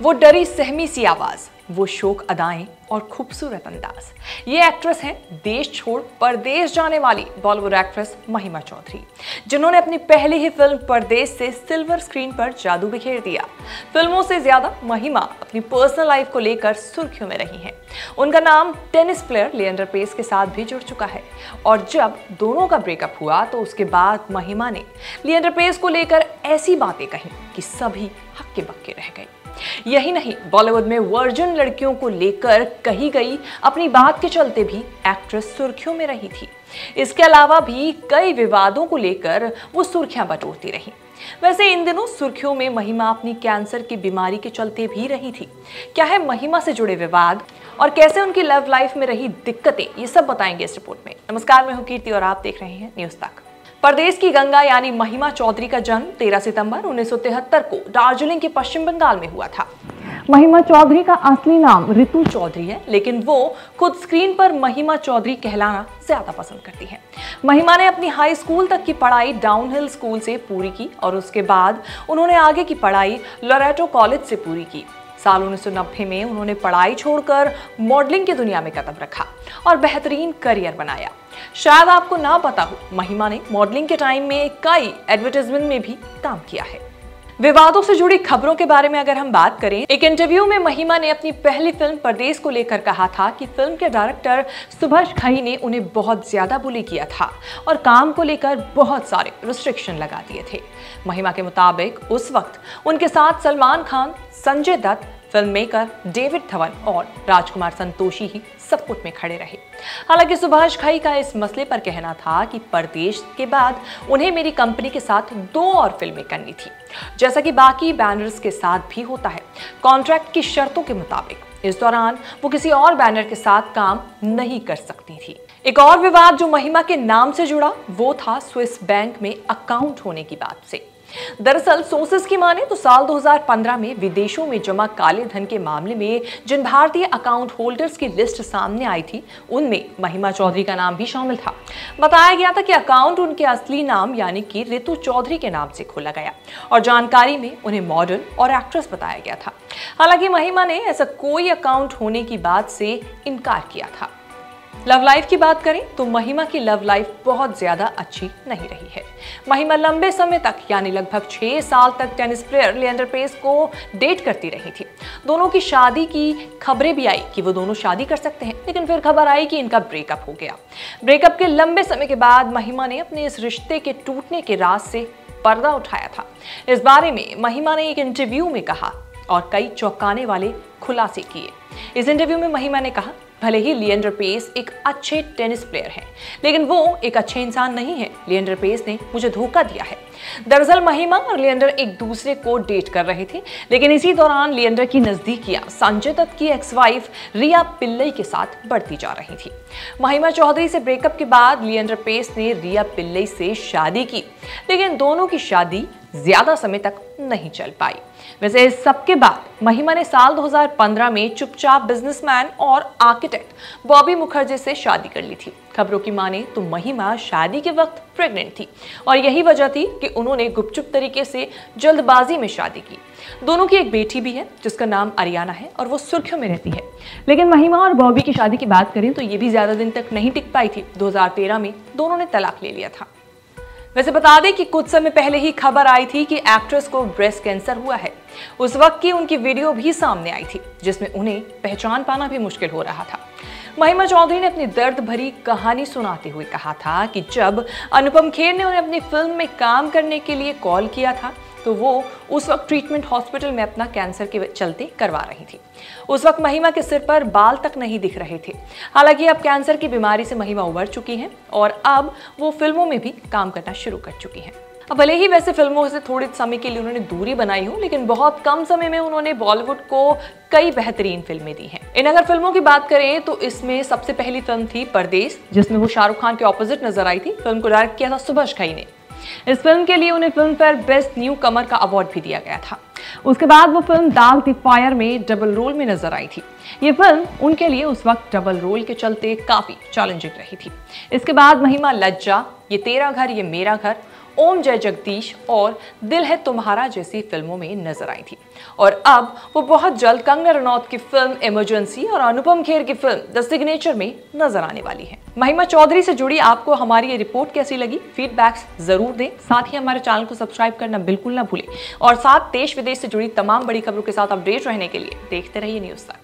वो डरी सहमी सी आवाज, वो शोक अदाएं और खूबसूरत अंदाज। ये एक्ट्रेस हैं देश छोड़ परदेश जाने वाली बॉलीवुड एक्ट्रेस महिमा चौधरी, जिन्होंने अपनी पहली ही फिल्म परदेश से सिल्वर स्क्रीन पर जादू बिखेर दिया। फिल्मों से ज्यादा महिमा अपनी पर्सनल लाइफ को लेकर सुर्खियों में रही हैं। उनका नाम टेनिस प्लेयर लिएंडर पेस के साथ भी जुड़ चुका है और जब दोनों का ब्रेकअप हुआ तो उसके बाद महिमा ने लिएंडर पेस को लेकर ऐसी बातें कही कि सभी हक्के बक्के रह गए। यही नहीं, बॉलीवुड में वर्जिन लड़कियों को लेकर कही गई अपनी बात के चलते भी एक्ट्रेस सुर्खियों में रही थी। इसके अलावा भी कई विवादों को लेकर वो सुर्खियां बटोरती रही। वैसे इन दिनों सुर्खियों में महिमा अपनी कैंसर की बीमारी के चलते भी रही थी। क्या है महिमा से जुड़े विवाद और कैसे उनकी लव लाइफ में रही दिक्कतें, ये सब बताएंगे इस रिपोर्ट में। नमस्कार, मैं हूं कीर्ति और आप देख रहे हैं न्यूज तक। परदेश की गंगा यानी महिमा चौधरी का जन्म 13 सितंबर 1973 को दार्जिलिंग के पश्चिम बंगाल में हुआ था। महिमा चौधरी का असली नाम रितु चौधरी है, लेकिन वो खुद स्क्रीन पर महिमा चौधरी कहलाना ज्यादा पसंद करती हैं। महिमा ने अपनी हाई स्कूल तक की पढ़ाई डाउनहिल स्कूल से पूरी की और उसके बाद उन्होंने आगे की पढ़ाई लोरेटो कॉलेज से पूरी की। साल 1990 में उन्होंने पढ़ाई छोड़कर मॉडलिंग की दुनिया में कदम रखा और बेहतरीन करियर बनाया। शायद आपको ना पता हो, महिमा ने मॉडलिंग के टाइम में कई एडवर्टाइजमेंट में भी काम किया है। विवादों से जुड़ी खबरों के बारे में अगर हम बात करें, एक इंटरव्यू में महिमा ने अपनी पहली फिल्म परदेश को लेकर कहा था कि फिल्म के डायरेक्टर सुभाष घई ने उन्हें बहुत ज्यादा बुली किया था और काम को लेकर बहुत सारे रिस्ट्रिक्शन लगा दिए थे। महिमा के मुताबिक उस वक्त उनके साथ Salman Khan, Sanjay Dutt, film maker David Dhawan और राजकुमार संतोषी ही सपोर्ट में खड़े रहे। हालांकि सुभाष घई का इस मसले पर कहना था कि परदेश के बाद उन्हें मेरी कंपनी के साथ 2 और फिल्में करनी थी, जैसा कि बाकी बैनर्स के साथ भी होता है। कॉन्ट्रैक्ट की शर्तों के मुताबिक इस दौरान वो किसी और बैनर के साथ काम नहीं कर सकती थी। एक और विवाद जो महिमा के नाम से जुड़ा वो था स्विस बैंक में अकाउंट होने की बात से। दरअसल सोर्सेस की माने तो साल 2015 में विदेशों में जमा काले धन के मामले में जिन भारतीय अकाउंट होल्डर्स की लिस्ट सामने आई थी, उनमें महिमा चौधरी का नाम भी शामिल था। बताया गया था कि अकाउंट उनके असली नाम यानी कि रितु चौधरी के नाम से खोला गया और जानकारी में उन्हें मॉडल और एक्ट्रेस बताया गया था। हालांकि महिमा ने ऐसा कोई अकाउंट होने की बात से इनकार किया था। लव लाइफ की बात करें तो महिमा की लव लाइफ बहुत ज्यादा अच्छी नहीं रही है। महिमा लंबे समय तक यानी लगभग 6 साल तक टेनिस प्लेयर लिएंडर पेस को डेट करती रही थी। दोनों की शादी की खबरें भी आई कि वो दोनों शादी कर सकते हैं, लेकिन फिर खबर आई कि इनका ब्रेकअप हो गया। ब्रेकअप के लंबे समय के बाद महिमा ने अपने इस रिश्ते के टूटने के राज से पर्दा उठाया था। इस बारे में महिमा ने एक इंटरव्यू में कहा और कई चौंकाने वाले खुलासे किए। इस इंटरव्यू में महिमा ने कहा, भले ही लिएंडर पेस एक अच्छे टेनिस प्लेयर हैं, लेकिन वो एक अच्छे इंसान नहीं है। लिएंडर पेस ने मुझे धोखा दिया है। दरअसल महिमा और लिएंडर एक दूसरे को डेट कर रहे थे, लेकिन इसी दौरान लिएंडर की नजदीकियां संजय दत्त की एक्स वाइफ रिया पिल्लई के साथ बढ़ती जा रही थी। महिमा चौधरी से ब्रेकअप के बाद लिएंडर पेस ने रिया पिल्लई से शादी की, लेकिन दोनों की शादी ज्यादा समय तक नहीं चल पाई। वैसे इस सब के बाद महिमा ने साल 2015 में चुपचाप बिजनेसमैन और आर्किटेक्ट बॉबी मुखर्जी से शादी कर ली थी। खबरों की माने तो महिमा शादी के वक्त प्रेग्नेंट थी और यही वजह थी कि उन्होंने गुपचुप तरीके से जल्दबाजी में शादी की। दोनों की एक बेटी भी है जिसका नाम अरियाना है और वो सुर्खियों में रहती है। लेकिन महिमा और बॉबी की शादी की बात करें तो ये भी ज्यादा दिन तक नहीं टिक पाई थी। 2013 में दोनों ने तलाक ले लिया था। वैसे बता दें कि कुछ समय पहले ही खबर आई थी कि एक्ट्रेस को ब्रेस्ट कैंसर हुआ है। उस वक्त की उनकी वीडियो भी सामने आई थी जिसमें उन्हें पहचान पाना भी मुश्किल हो रहा था। महिमा चौधरी ने अपनी दर्द भरी कहानी सुनाते हुए कहा था कि जब अनुपम खेर ने उन्हें अपनी फिल्म में काम करने के लिए कॉल किया था तो वो उस वक्त ट्रीटमेंट हॉस्पिटल में अपना कैंसर के चलते करवा रही थी। उस वक्त महिमा के सिर पर बाल तक नहीं दिख रहे थे। हालांकि अब कैंसर की बीमारी से महिमा उबर चुकी हैं और अब वो फिल्मों में भी काम करना शुरू कर चुकी हैं। अब भले ही वैसे फिल्मों से थोड़े समय के लिए उन्होंने दूरी बनाई हो, लेकिन बहुत कम समय में उन्होंने बॉलीवुड को कई बेहतरीन फिल्में दी हैं। इन अगर फिल्मों की बात करें तो इसमें सबसे पहली फिल्म थी परदेश, जिसमें वो शाहरुख खान के ऑपोजिट नजर आई थी। फिल्म को डायरेक्ट किया था सुभाष घई ने। इस फिल्म के लिए उन्हें फिल्म फेयर बेस्ट न्यू कमर का अवार्ड भी दिया गया था। उसके बाद वो फिल्म दाग द फायर में डबल रोल में नजर आई थी। ये फिल्म उनके लिए उस वक्त डबल रोल के चलते काफी चैलेंजिंग रही थी। इसके बाद महिमा लज्जा, ये तेरा घर ये मेरा घर ओम जय जगदीश और दिल है तुम्हारा जैसी फिल्मों में नजर आई थी। और अब वो बहुत जल्द कंगना रनौत की फिल्म इमरजेंसी और अनुपम खेर की फिल्म द सिग्नेचर में नजर आने वाली है। महिमा चौधरी से जुड़ी आपको हमारी ये रिपोर्ट कैसी लगी, फीडबैक्स जरूर दें। साथ ही हमारे चैनल को सब्सक्राइब करना बिल्कुल ना भूलें और साथ देश विदेश से जुड़ी तमाम बड़ी खबरों के साथ अपडेट रहने के लिए देखते रहिए न्यूज़ तक।